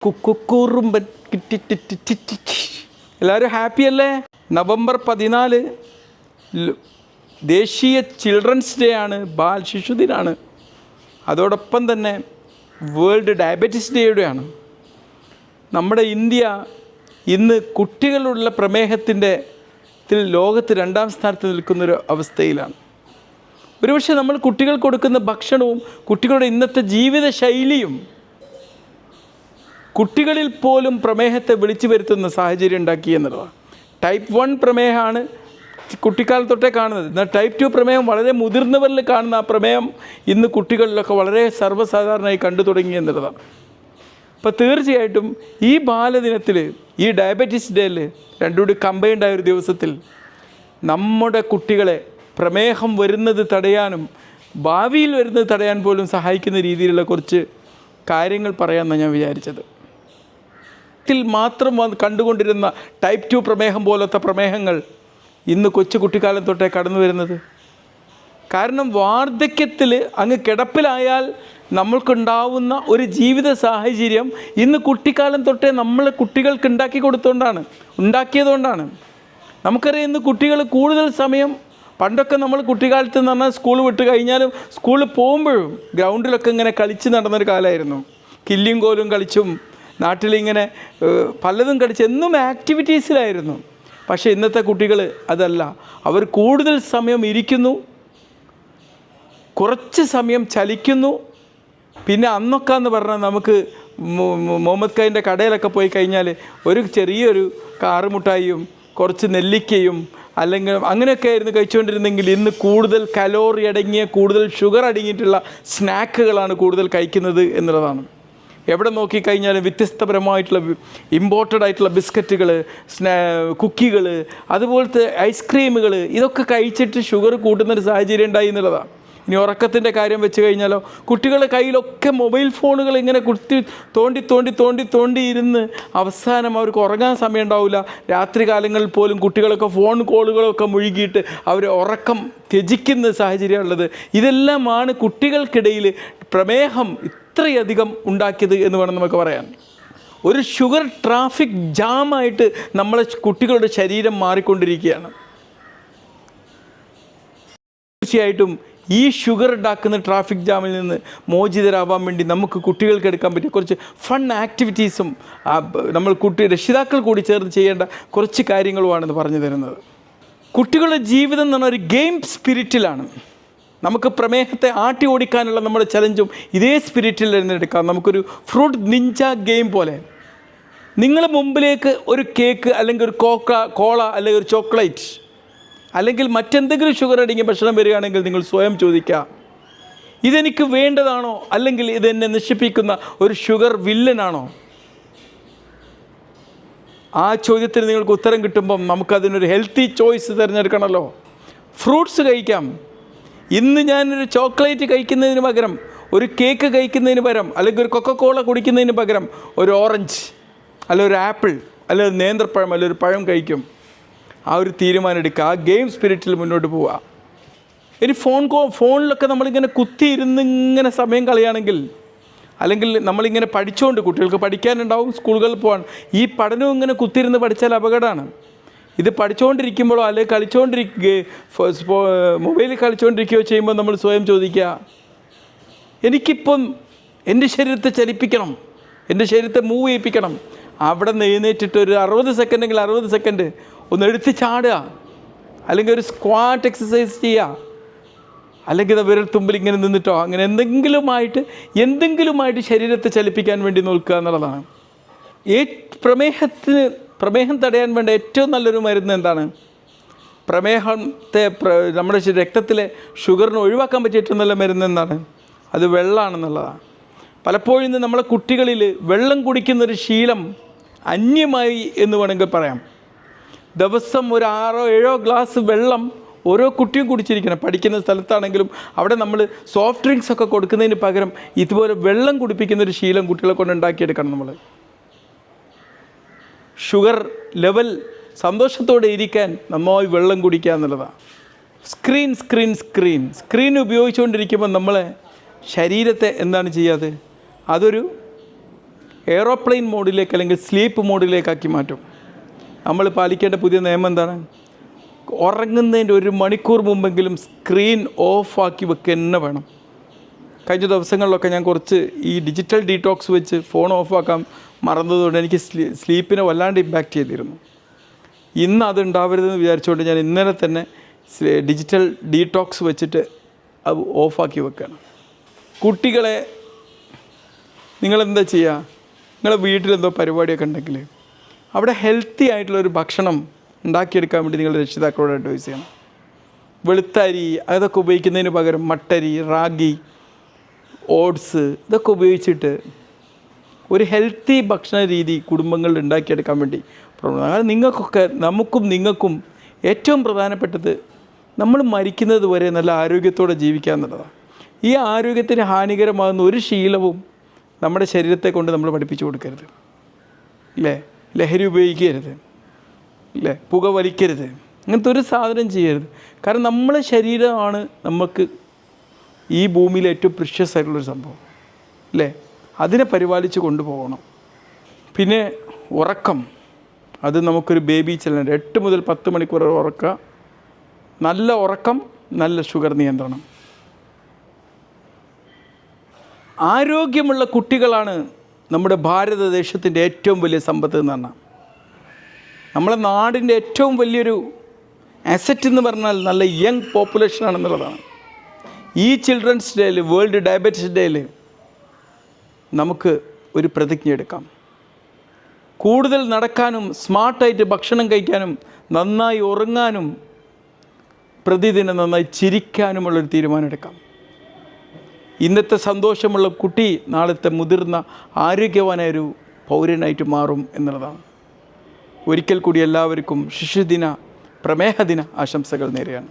കുക്കുറുമ്പൻ എല്ലാവരും ഹാപ്പി അല്ലേ? നവംബർ 14 ദേശീയ ചിൽഡ്രൻസ് ഡേ ആണ്, ബാൽ ശിശുദിനാണ്. അതോടൊപ്പം തന്നെ വേൾഡ് ഡയബറ്റിസ് ഡേയുടെയാണ്. നമ്മുടെ ഇന്ത്യ ഇന്ന് കുട്ടികളുള്ള പ്രമേഹത്തിൻ്റെ ലോകത്ത് 2ാം സ്ഥാനത്ത് നിൽക്കുന്നൊരു അവസ്ഥയിലാണ്. ഒരുപക്ഷെ നമ്മൾ കുട്ടികൾ കൊടുക്കുന്ന ഭക്ഷണവും കുട്ടികളുടെ ഇന്നത്തെ ജീവിത ശൈലിയും കുട്ടികളിൽ പോലും പ്രമേഹത്തെ വിളിച്ചു വരുത്തുന്ന സാഹചര്യം ഉണ്ടാക്കി എന്നുള്ളതാണ്. ടൈപ്പ് 1 പ്രമേഹമാണ് കുട്ടിക്കാലം തൊട്ടേ കാണുന്നത്. എന്നാൽ ടൈപ്പ് 2 പ്രമേഹം വളരെ മുതിർന്നവരിൽ കാണുന്ന ആ പ്രമേഹം ഇന്ന് കുട്ടികളിലൊക്കെ വളരെ സർവ്വസാധാരണമായി കണ്ടു തുടങ്ങി എന്നുള്ളതാണ്. അപ്പോൾ തീർച്ചയായിട്ടും ഈ ബാലദിനത്തിൽ, ഈ ഡയബറ്റീസ് ഡേയിൽ, രണ്ടും കൂടി കമ്പൈൻഡായ ഒരു ദിവസത്തിൽ നമ്മുടെ കുട്ടികളെ പ്രമേഹം വരുന്നത് തടയാനും ഭാവിയിൽ വരുന്നത് തടയാൻ പോലും സഹായിക്കുന്ന രീതിയിലുള്ള കുറച്ച് കാര്യങ്ങൾ പറയാമെന്നാണ് ഞാൻ വിചാരിച്ചത്. മാത്രം കണ്ടുകൊണ്ടിരുന്ന ടൈപ്പ് 2 പ്രമേഹം പോലത്തെ പ്രമേഹങ്ങൾ ഇന്ന് കൊച്ചു കുട്ടിക്കാലം തൊട്ടേ കടന്നു വരുന്നത്. കാരണം വാർദ്ധക്യത്തിൽ അങ്ങ് കിടപ്പിലായാൽ നമ്മൾക്കുണ്ടാവുന്ന ഒരു ജീവിത സാഹചര്യം ഇന്ന് കുട്ടിക്കാലം തൊട്ടേ നമ്മൾ കുട്ടികൾക്ക് ഉണ്ടാക്കിയതുകൊണ്ടാണ്. നമുക്കറിയാം, ഇന്ന് കുട്ടികൾ കൂടുതൽ സമയം, പണ്ടൊക്കെ നമ്മൾ കുട്ടിക്കാലത്ത് എന്ന് പറഞ്ഞാൽ സ്കൂൾ വിട്ട് കഴിഞ്ഞാലും സ്കൂളിൽ പോകുമ്പോഴും ഗ്രൗണ്ടിലൊക്കെ ഇങ്ങനെ കളിച്ച് നടന്നൊരു കാലമായിരുന്നു. കില്ലിയും കോലും കളിച്ചും നാട്ടിലിങ്ങനെ പലതും കളിച്ച് എന്നും ആക്ടിവിറ്റീസിലായിരുന്നു. പക്ഷേ ഇന്നത്തെ കുട്ടികൾ അതല്ല. അവർ കൂടുതൽ സമയം ഇരിക്കുന്നു, കുറച്ച് സമയം ചലിക്കുന്നു. പിന്നെ അന്നൊക്കെ എന്ന് പറഞ്ഞാൽ നമുക്ക് മുഹമ്മദ് ഖാൻ്റെ കടയിലൊക്കെ പോയി കഴിഞ്ഞാൽ ഒരു ചെറിയൊരു കാറുമുട്ടായിയും കുറച്ച് നെല്ലിക്കയും അല്ലെങ്കിൽ അങ്ങനെയൊക്കെ ആയിരുന്നു കഴിച്ചുകൊണ്ടിരുന്നെങ്കിൽ ഇന്ന് കൂടുതൽ കലോറി അടങ്ങിയ, കൂടുതൽ ഷുഗർ അടങ്ങിയിട്ടുള്ള സ്നാക്കുകളാണ് കൂടുതൽ കഴിക്കുന്നത് എന്നുള്ളതാണ്. എവിടെ നോക്കിക്കഴിഞ്ഞാലും വ്യത്യസ്തപരമായിട്ടുള്ള ഇമ്പോർട്ടഡ് ആയിട്ടുള്ള ബിസ്ക്കറ്റുകൾ, കുക്കികൾ, അതുപോലത്തെ ഐസ്ക്രീമുകൾ, ഇതൊക്കെ കഴിച്ചിട്ട് ഷുഗർ കൂട്ടുന്നൊരു സാഹചര്യം ഉണ്ടായി എന്നുള്ളതാണ്. ഇനി ഉറക്കത്തിൻ്റെ കാര്യം വെച്ച് കഴിഞ്ഞാലോ, കുട്ടികളുടെ കയ്യിലൊക്കെ മൊബൈൽ ഫോണുകൾ ഇങ്ങനെ തോണ്ടി ഇരുന്ന് അവസാനം അവർക്ക് ഉറങ്ങാൻ സമയം ഉണ്ടാവില്ല. രാത്രി കാലങ്ങളിൽ പോലും കുട്ടികളൊക്കെ ഫോൺ കോളുകളൊക്കെ മുഴുകിയിട്ട് അവർ ഉറക്കം ത്യജിക്കുന്ന സാഹചര്യമുള്ളത്. ഇതെല്ലാമാണ് കുട്ടികൾക്കിടയിൽ പ്രമേഹം ഇത്രയധികം ഉണ്ടാക്കിയത് എന്ന് വേണം നമുക്ക് പറയാൻ. ഒരു ഷുഗർ ട്രാഫിക് ജാമായിട്ട് നമ്മളെ കുട്ടികളുടെ ശരീരം മാറിക്കൊണ്ടിരിക്കുകയാണ്. തീർച്ചയായിട്ടും ഈ ഷുഗർ ഉണ്ടാക്കുന്ന ട്രാഫിക് ജാമിൽ നിന്ന് മോചിതരാവാൻ വേണ്ടി നമുക്ക് കുട്ടികൾക്ക് എടുക്കാൻ പറ്റിയ കുറച്ച് ഫൺ ആക്ടിവിറ്റീസും നമ്മൾ രക്ഷിതാക്കൾ കൂടി ചേർന്ന് ചെയ്യേണ്ട കുറച്ച് കാര്യങ്ങളുമാണെന്ന് പറഞ്ഞു തരുന്നത്. കുട്ടികളുടെ ജീവിതം എന്ന് പറഞ്ഞാൽ ഒരു ഗെയിം സ്പിരിറ്റിലാണ്. നമുക്ക് പ്രമേഹത്തെ ആട്ടി ഓടിക്കാനുള്ള നമ്മുടെ ചലഞ്ചും ഇതേ സ്പിരിറ്റിൽ തിരഞ്ഞെടുക്കാം. നമുക്കൊരു ഫ്രൂട്ട് നിഞ്ച ഗെയിം പോലെ നിങ്ങളുടെ മുമ്പിലേക്ക് ഒരു കേക്ക് അല്ലെങ്കിൽ ഒരു കോള അല്ലെങ്കിൽ ഒരു ചോക്ലേറ്റ് അല്ലെങ്കിൽ മറ്റെന്തെങ്കിലും ഷുഗർ അടങ്ങിയ ഭക്ഷണം വരികയാണെങ്കിൽ നിങ്ങൾ സ്വയം ചോദിക്കുക, ഇതെനിക്ക് വേണ്ടതാണോ അല്ലെങ്കിൽ ഇതെന്നെ നശിപ്പിക്കുന്ന ഒരു ഷുഗർ വില്ലനാണോ? ആ ചോദ്യത്തിന് നിങ്ങൾക്ക് ഉത്തരം കിട്ടുമ്പം നമുക്കതിനൊരു ഹെൽത്തി ചോയ്സ് തിരഞ്ഞെടുക്കണമല്ലോ. ഫ്രൂട്ട്സ് കഴിക്കാം. ഇന്ന് ഞാനൊരു ചോക്ലേറ്റ് കഴിക്കുന്നതിന് പകരം, ഒരു കേക്ക് കഴിക്കുന്നതിന് പകരം, അല്ലെങ്കിൽ ഒരു കൊക്കക്കോള കുടിക്കുന്നതിന് പകരം ഒരു ഓറഞ്ച് അല്ലെങ്കിൽ ഒരു ആപ്പിൾ അല്ലെങ്കിൽ ഒരു നേന്ത്രപ്പഴം അല്ലെങ്കിൽ ഒരു പഴം കഴിക്കും. ആ ഒരു തീരുമാനം എടുക്കുക. ആ ഗെയിം സ്പിരിറ്റിൽ മുന്നോട്ട് പോവുക. ഇനി ഫോണിലൊക്കെ നമ്മളിങ്ങനെ കുത്തിയിരുന്ന് ഇങ്ങനെ സമയം കളയുകയാണെങ്കിൽ, അല്ലെങ്കിൽ നമ്മളിങ്ങനെ പഠിച്ചുകൊണ്ട്, കുട്ടികൾക്ക് പഠിക്കാനുണ്ടാവും, സ്കൂളുകളിൽ പോകാൻ, ഈ പഠനവും ഇങ്ങനെ കുത്തിയിരുന്ന് പഠിച്ചാൽ അപകടമാണ്. ഇത് പഠിച്ചുകൊണ്ടിരിക്കുമ്പോഴോ അല്ലെങ്കിൽ മൊബൈലിൽ കളിച്ചുകൊണ്ടിരിക്കുകയോ ചെയ്യുമ്പോൾ നമ്മൾ സ്വയം ചോദിക്കുക, എനിക്കിപ്പം എൻ്റെ ശരീരത്തെ ചലിപ്പിക്കണം, എൻ്റെ ശരീരത്തെ മൂവ് ചെയ്യിപ്പിക്കണം. അവിടെ നിന്ന് എഴുന്നേറ്റിട്ട് ഒരു 60 സെക്കൻഡെങ്കിൽ 60 സെക്കൻഡ് ഒന്ന് എടുത്ത് ചാടുക, അല്ലെങ്കിൽ ഒരു സ്ക്വാട്ട് എക്സസൈസ് ചെയ്യുക, അല്ലെങ്കിൽ വിരൽ തുമ്പിൽ ഇങ്ങനെ നിന്നിട്ടോ അങ്ങനെ എന്തെങ്കിലുമായിട്ട് ശരീരത്തെ ചലിപ്പിക്കാൻ വേണ്ടി നോക്കുക എന്നുള്ളതാണ്. പ്രമേഹം തടയാൻ വേണ്ട ഏറ്റവും നല്ലൊരു മരുന്ന് എന്താണ്? പ്രമേഹത്തെ നമ്മുടെ രക്തത്തിലെ ഷുഗറിന് ഒഴിവാക്കാൻ പറ്റിയ ഏറ്റവും നല്ല മരുന്ന് എന്താണ്? അത് വെള്ളമാണെന്നുള്ളതാണ്. പലപ്പോഴും ഇന്ന് നമ്മളെ കുട്ടികളിൽ വെള്ളം കുടിക്കുന്നൊരു ശീലം അന്യമായി എന്ന് വേണമെങ്കിൽ പറയാം. ദിവസം ഒരു 6-7 ഗ്ലാസ് വെള്ളം ഓരോ കുട്ടിയും കുടിച്ചിരിക്കണം. പഠിക്കുന്ന സ്ഥലത്താണെങ്കിലും അവിടെ നമ്മൾ സോഫ്റ്റ് ഡ്രിങ്ക്സ് ഒക്കെ കൊടുക്കുന്നതിന് പകരം ഇതുപോലെ വെള്ളം കുടിപ്പിക്കുന്നൊരു ശീലം കുട്ടികളെ കൊണ്ട് ഉണ്ടാക്കിയെടുക്കണം. നമ്മൾ ഷുഗർ ലെവൽ സന്തോഷത്തോടെ ഇരിക്കാൻ നന്നായി വെള്ളം കുടിക്കുക എന്നുള്ളതാണ്. സ്ക്രീൻ ഉപയോഗിച്ചുകൊണ്ടിരിക്കുമ്പോൾ നമ്മളെ ശരീരത്തെ എന്താണ് ചെയ്യാതെ? അതൊരു എയ്റോപ്ലെയിൻ മോഡിലേക്ക് അല്ലെങ്കിൽ സ്ലീപ്പ് മോഡിലേക്കാക്കി മാറ്റും. നമ്മൾ പാലിക്കേണ്ട പുതിയ നിയമം എന്താണ്? ഉറങ്ങുന്നതിൻ്റെ 1 മണിക്കൂർ മുമ്പെങ്കിലും സ്ക്രീൻ ഓഫാക്കി വെക്കുക തന്നെ വേണം. കഴിഞ്ഞ ദിവസങ്ങളിലൊക്കെ ഞാൻ കുറച്ച് ഈ ഡിജിറ്റൽ ഡീറ്റോക്സ് വെച്ച് ഫോൺ ഓഫാക്കാൻ മറന്നതുകൊണ്ട് എനിക്ക് സ്ലീപ്പിനെ വല്ലാണ്ട് ഇമ്പാക്റ്റ് ചെയ്തിരുന്നു. ഇന്ന് അത് ഉണ്ടാവരുതെന്ന് വിചാരിച്ചുകൊണ്ട് ഞാൻ ഇന്നലെ തന്നെ ഡിജിറ്റൽ ഡീറ്റോക്സ് വെച്ചിട്ട് അത് ഓഫാക്കി വെക്കുകയാണ്. കുട്ടികളെ നിങ്ങളെന്താ ചെയ്യുക? നിങ്ങളെ വീട്ടിലെന്തോ പരിപാടിയൊക്കെ ഉണ്ടെങ്കിൽ അവിടെ ഹെൽത്തി ആയിട്ടുള്ളൊരു ഭക്ഷണം ഉണ്ടാക്കിയെടുക്കാൻ വേണ്ടി നിങ്ങൾ രക്ഷിതാക്കളോട് അഡ്വൈസ് ചെയ്യണം. വെളുത്തരി അതൊക്കെ ഉപയോഗിക്കുന്നതിന് പകരം മട്ടരി, റാഗി, ഓട്സ് ഇതൊക്കെ ഉപയോഗിച്ചിട്ട് ഒരു ഹെൽത്തി ഭക്ഷണ രീതി കുടുംബങ്ങളിൽ ഉണ്ടാക്കിയെടുക്കാൻ വേണ്ടി പ്രവർത്തിക്കണം. നിങ്ങൾക്കൊക്കെ നിങ്ങൾക്കും ഏറ്റവും പ്രധാനപ്പെട്ടത് നമ്മൾ മരിക്കുന്നത് വരെ നല്ല ആരോഗ്യത്തോടെ ജീവിക്കുക എന്നുള്ളതാണ്. ഈ ആരോഗ്യത്തിന് ഹാനികരമാകുന്ന ഒരു ശീലവും നമ്മുടെ ശരീരത്തെ കൊണ്ട് നമ്മൾ പഠിപ്പിച്ചു കൊടുക്കരുത്. ഇല്ലേ? ലഹരി ഉപയോഗിക്കരുത്, ഇല്ലേ? പുക വലിക്കരുത്, അങ്ങനത്തെ ഒരു സാധനം ചെയ്യരുത്. കാരണം നമ്മളെ ശരീരമാണ് നമുക്ക് ഈ ഭൂമിയിൽ ഏറ്റവും പ്രിഷ്യസ് ആയിട്ടുള്ളൊരു സംഭവം, അല്ലേ? അതിനെ പരിപാലിച്ച് കൊണ്ടുപോകണം. പിന്നെ ഉറക്കം, അത് നമുക്കൊരു ബേബി ചലഞ്ച്. 8 മുതൽ 10 മണിക്കൂർ ഉറക്കുക. നല്ല ഉറക്കം, നല്ല ഷുഗർ നിയന്ത്രണം. ആരോഗ്യമുള്ള കുട്ടികളാണ് നമ്മുടെ ഭാരതദേശത്തിൻ്റെ ഏറ്റവും വലിയ സമ്പത്ത് എന്ന് പറഞ്ഞാൽ. നമ്മളെ നാടിൻ്റെ ഏറ്റവും വലിയൊരു അസറ്റ് എന്ന് പറഞ്ഞാൽ നല്ല യങ് പോപ്പുലേഷനാണെന്നുള്ളതാണ്. ഈ ചിൽഡ്രൻസ് ഡേയിൽ, വേൾഡ് ഡയബറ്റിസ് ഡേയിൽ നമുക്ക് ഒരു പ്രതിജ്ഞ എടുക്കാം. കൂടുതൽ നടക്കാനും സ്മാർട്ടായിട്ട് ഭക്ഷണം കഴിക്കാനും നന്നായി ഉറങ്ങാനും പ്രതിദിനം നന്നായി ചിരിക്കാനുമുള്ളൊരു തീരുമാനം എടുക്കാം. ഇന്നത്തെ സന്തോഷമുള്ള കുട്ടി നാളത്തെ മുതിർന്ന ആരോഗ്യവാനായൊരു പൗരനായിട്ട് മാറും എന്നുള്ളതാണ്. ഒരിക്കൽ കൂടി എല്ലാവർക്കും ശിശുദിന, പ്രമേഹദിന ആശംസകൾ നേരെയാണ്.